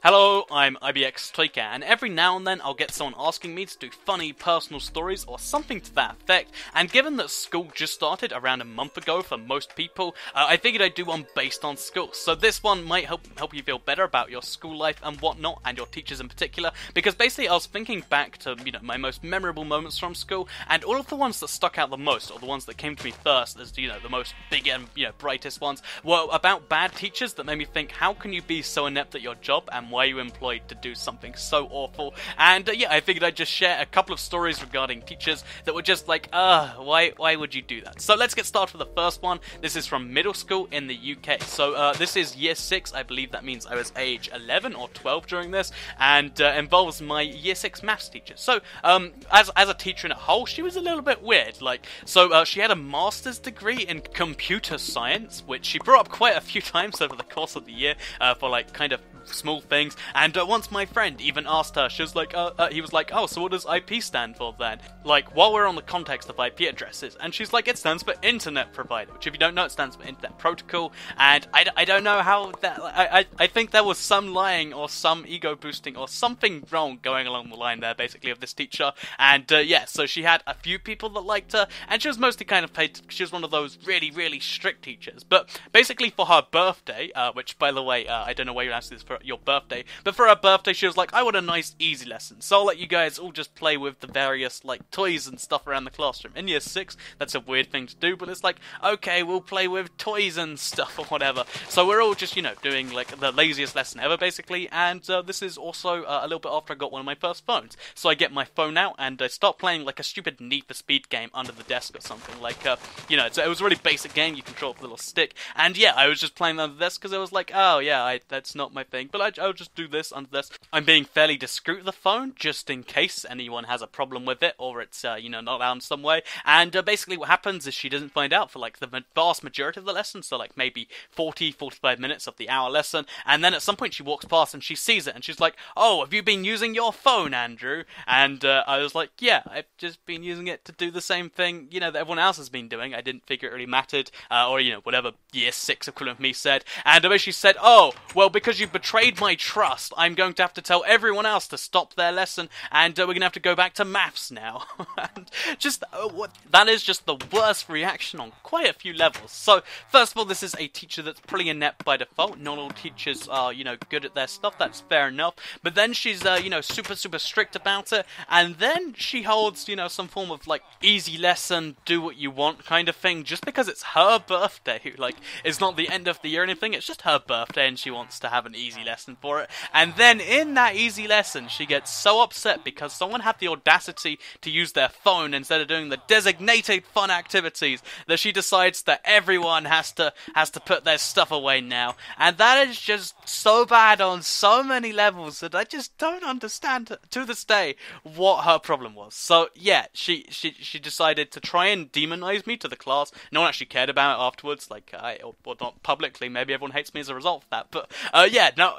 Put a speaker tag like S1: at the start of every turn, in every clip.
S1: Hello, I'm ibxtoycat, and every now and then I'll get someone asking me to do funny personal stories or something to that effect, and given that school just started around a month ago for most people, I figured I'd do one based on school. So this one might help you feel better about your school life and whatnot, and your teachers in particular, because basically I was thinking back to, my most memorable moments from school, and all of the ones that stuck out the most, or the ones that came to me first as, the most big and, brightest ones, were about bad teachers that made me think, how can you be so inept at your job, and why are you employed to do something so awful? And I figured I'd just share a couple of stories regarding teachers that were just like, why would you do that? So let's get started with the first one. This is from middle school in the UK. So this is year 6, I believe that means I was age 11 or 12 during this, and involves my year 6 maths teacher. So as a teacher in a whole, she was a little bit weird. She had a master's degree in computer science, which she brought up quite a few times over the course of the year for kind of small things, and once my friend even asked her, she was like, he was like, oh, so what does IP stand for then? While we're on the context of IP addresses, and she's like, it stands for Internet Provider, which if you don't know, it stands for Internet Protocol, and I don't know how that, I think there was some lying or some ego boosting or something wrong going along the line there, basically, of this teacher, and so she had a few people that liked her, and she was mostly kind of paid, she was one of those really, really strict teachers, but basically for her birthday, which by the way, I don't know why you asked this for your birthday, but for her birthday she was like, I want a nice easy lesson, so I'll let you guys all just play with the various toys and stuff around the classroom. In year 6, that's a weird thing to do, but it's like, okay, we'll play with toys and stuff or whatever. So we're all just, doing the laziest lesson ever basically, and this is also a little bit after I got one of my first phones. So I get my phone out and I start playing a stupid Need for Speed game under the desk or something, it was a really basic game, you control with a little stick, and I was just playing under the desk because I was like, oh yeah, that's not my thing, but I'll just do this under this. I'm being fairly discreet with the phone, just in case anyone has a problem with it, or it's, not allowed in some way, and basically what happens is she doesn't find out for, the vast majority of the lesson, so, maybe 40-45 minutes of the hour lesson, and then at some point she walks past and she sees it, and she's like, oh, have you been using your phone, Andrew? And I was like, yeah, I've just been using it to do the same thing, that everyone else has been doing. I didn't figure it really mattered, or, whatever year 6 equivalent of me said, and she said, oh, well, because you betrayed my trust, I'm going to have to tell everyone else to stop their lesson, and we're going to have to go back to maths now. And that is just the worst reaction on quite a few levels. So, first of all, this is a teacher that's pretty inept by default. Not all teachers are, good at their stuff, that's fair enough, but then she's, super, super strict about it, and then she holds, some form of, easy lesson, do what you want kind of thing, just because it's her birthday. It's not the end of the year or anything, it's just her birthday, and she wants to have an easy lesson for it. And then in that easy lesson, she gets so upset because someone had the audacity to use their phone instead of doing the designated fun activities, that she decides that everyone has to put their stuff away now. And that is just so bad on so many levels that I just don't understand to this day what her problem was. So yeah, she decided to try and demonize me to the class. No one actually cared about it afterwards, or not publicly, maybe everyone hates me as a result of that, but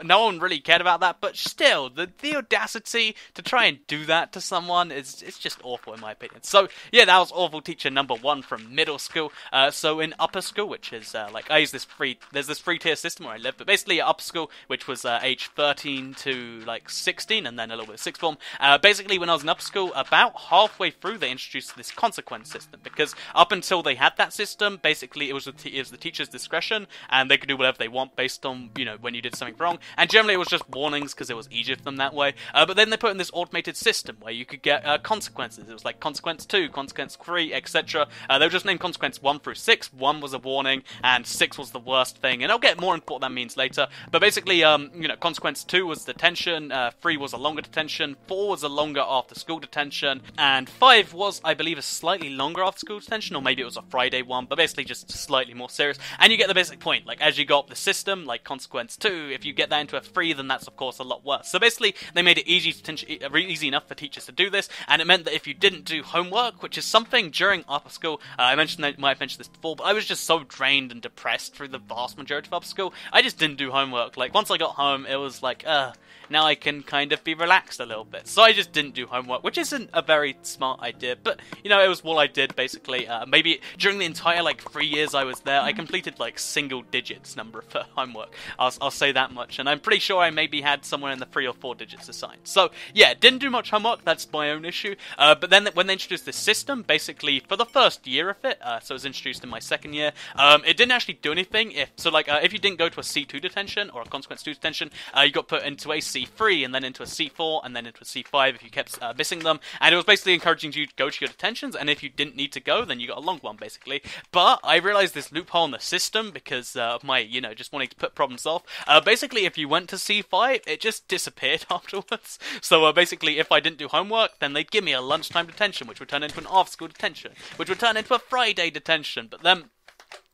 S1: no one really cared about that, but still, the audacity to try and do that to someone it's just awful in my opinion. So yeah, that was awful teacher number 1 from middle school. So in upper school, which is there's this free tier system where I live, but basically upper school, which was age 13 to 16, and then a little bit of sixth form, basically when I was in upper school, about halfway through they introduced this consequence system, because up until they had that system, basically it was the teacher's discretion, and they could do whatever they want based on, when you did something wrong, and generally it was just warnings because it was easier for them that way, but then they put in this automated system where you could get consequences. It was consequence 2, consequence 3, etc. They were just named consequence 1 through 6. 1 was a warning, and 6 was the worst thing, and I'll get more into what that means later, but basically, consequence 2 was detention, 3 was a longer detention, 4 was a longer after school detention, and 5 was, I believe, a slightly longer after school detention, or maybe it was a Friday one, but basically just slightly more serious, and you get the basic point. As you go up the system, consequence 2, if you get that into a 3, then that's of course a lot worse. So basically, they made it easy enough for teachers to do this, and it meant that if you didn't do homework, which is something during upper school, I might have mentioned this before, but I was just so drained and depressed through the vast majority of upper school, I just didn't do homework. Once I got home, it was now I can kind of be relaxed a little bit. So I just didn't do homework, which isn't a very smart idea, but, you know, it was what I did, basically. Maybe during the entire, like, 3 years I was there, I completed, like, single digits number for homework. I'll say that much, and I'm pretty sure I maybe had somewhere in the 3 or 4 digits assigned. So, yeah, didn't do much homework, that's my own issue. But then when they introduced this system, basically, for the first year of it, so it was introduced in my second year, it didn't actually do anything. If you didn't go to a C2 detention, or a consequence 2 detention, you got put into a C3, and then into a C4, and then into a C5 if you kept missing them, and it was basically encouraging you to go to your detentions, and if you didn't need to go, then you got a long one, basically. But I realized this loophole in the system, because of my, you know, just wanting to put problems off. Basically, if you went to C5, it just disappeared afterwards. So basically, if I didn't do homework, then they'd give me a lunchtime detention, which would turn into an after-school detention, which would turn into a Friday detention, but then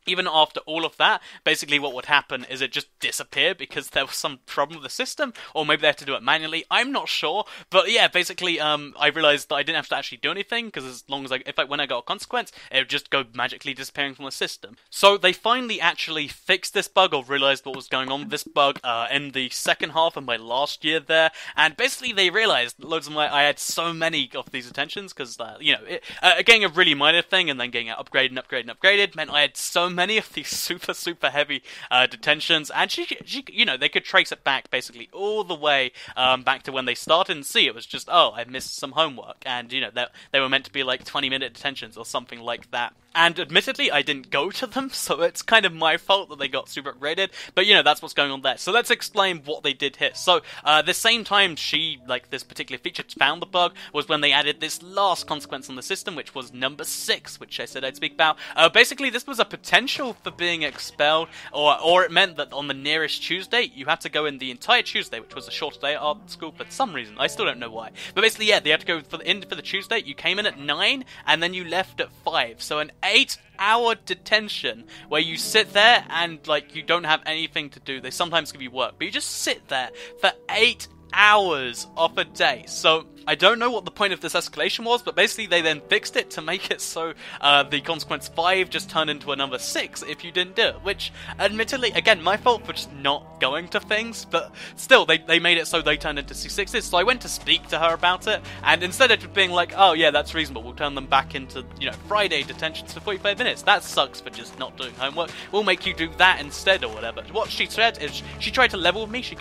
S1: even after all of that, basically what would happen is it just disappeared because there was some problem with the system, or maybe they had to do it manually, I'm not sure, but yeah, basically, I realized that I didn't have to actually do anything, because as long as when I got a consequence, it would just go magically disappearing from the system. So they finally actually fixed this bug, or realized what was going on with this bug, in the second half of my last year there, and basically they realized I had so many of these attentions, because, you know, getting a really minor thing, and then getting it upgraded and upgraded and upgraded, meant I had so many of these super heavy detentions, and she, you know, they could trace it back basically all the way back to when they started, and see it was just, oh, I missed some homework, and you know, they were meant to be like 20-minute detentions or something like that. And admittedly, I didn't go to them, so it's kind of my fault that they got super upgraded, but you know, that's what's going on there. So let's explain what they did here. So, the same time this particular feature found the bug was when they added this last consequence on the system, which was number 6, which I said I'd speak about. Basically, this was a potential for being expelled, or it meant that on the nearest Tuesday, you had to go in the entire Tuesday, which was a shorter day at art school for some reason. I still don't know why. But basically, yeah, they had to go for the Tuesday. You came in at 9, and then you left at 5. So an 8-hour detention where you sit there and, like, you don't have anything to do. They sometimes give you work, but you just sit there for 8 hours of a day. So I don't know what the point of this escalation was, but basically they then fixed it to make it so the consequence 5 just turned into a number 6 if you didn't do it, which admittedly, again, my fault for just not going to things, but still, they made it so they turned into C6s, so I went to speak to her about it, and instead of just being like, oh yeah, that's reasonable, we'll turn them back into, you know, Friday detentions for 45 minutes, that sucks for just not doing homework, we'll make you do that instead, or whatever. What she said is, she tried to level with me, she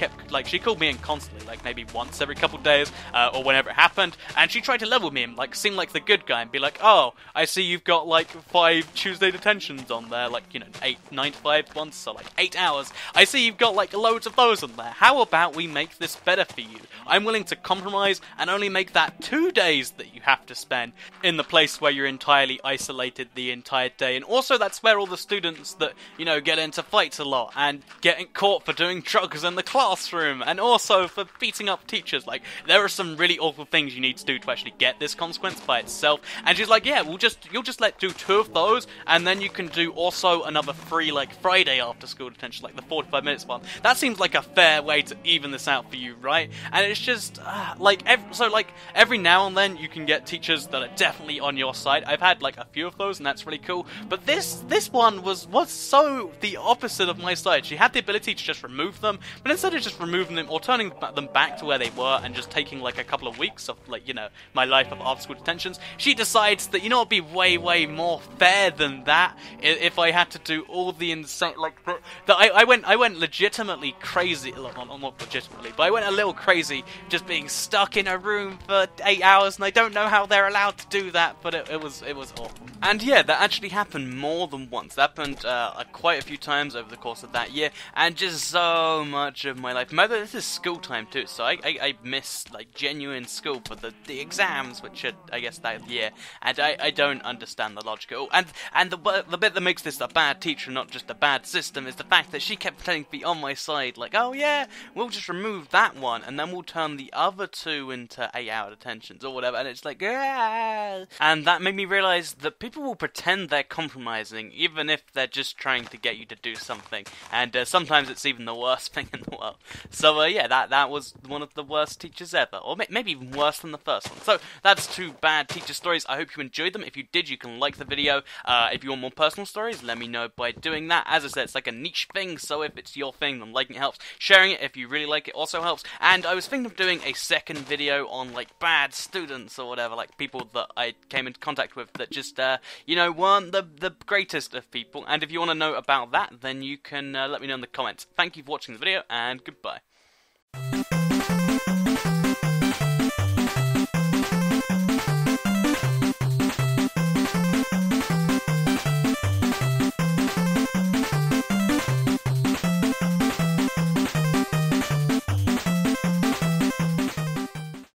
S1: called me in constantly, like maybe once every couple days, or whenever it happened, and she tried to level me and like seem like the good guy and be like, oh, I see you've got like 5 Tuesday detentions on there, like, you know, 9 to 5 ones, so like 8 hours. I see you've got like loads of those on there. How about we make this better for you? I'm willing to compromise and only make that 2 days that you have to spend in the place where you're entirely isolated the entire day. And also that's where all the students that, you know, get into fights a lot and getting caught for doing drugs in the classroom and also for beating up teachers. Like, there are some really awful things you need to do to actually get this consequence by itself. And she's like, yeah, you'll just do 2 of those, and then you can do also another 3 like Friday after school detention, like the 45 minutes one. That seems like a fair way to even this out for you, right? And it's just every now and then you can get teachers that are definitely on your side. I've had like a few of those, and that's really cool. But this one was so the opposite of my side. She had the ability to just remove them, but instead of just removing them or turning them back to where they were and just taking like a couple of weeks of, like, you know, my life of after school detentions, she decides that, you know, it'd be way more fair than that if I had to do all the insane, like, I went legitimately crazy, not legitimately, but I went a little crazy just being stuck in a room for 8 hours, and I don't know how they're allowed to do that, but it was awful. And yeah, that actually happened more than once. That happened quite a few times over the course of that year, and just so much of my life. Remember, this is school time too, so I missed like genuine school for the exams, which are, I guess, that year, and I don't understand the logic at all. And the bit that makes this a bad teacher, not just a bad system, is the fact that she kept pretending to be on my side, like, oh yeah, we'll just remove that one, and then we'll turn the other 2 into 8-hour detentions, or whatever, and it's like, ah! And that made me realise that people will pretend they're compromising, even if they're just trying to get you to do something. And sometimes it's even the worst thing in the world. So yeah, that was one of the worst teachers ever, or maybe even worse than the first one. So that's 2 bad teacher stories. I hope you enjoyed them. If you did, you can like the video. If you want more personal stories, let me know by doing that. As I said, it's like a niche thing, so if it's your thing, then liking it helps. Sharing it if you really like it also helps. And I was thinking of doing a second video on like bad students or whatever, like people that I came into contact with that just you know, weren't the greatest of people. And if you want to know about that, then you can let me know in the comments. Thank you for watching the video, and goodbye.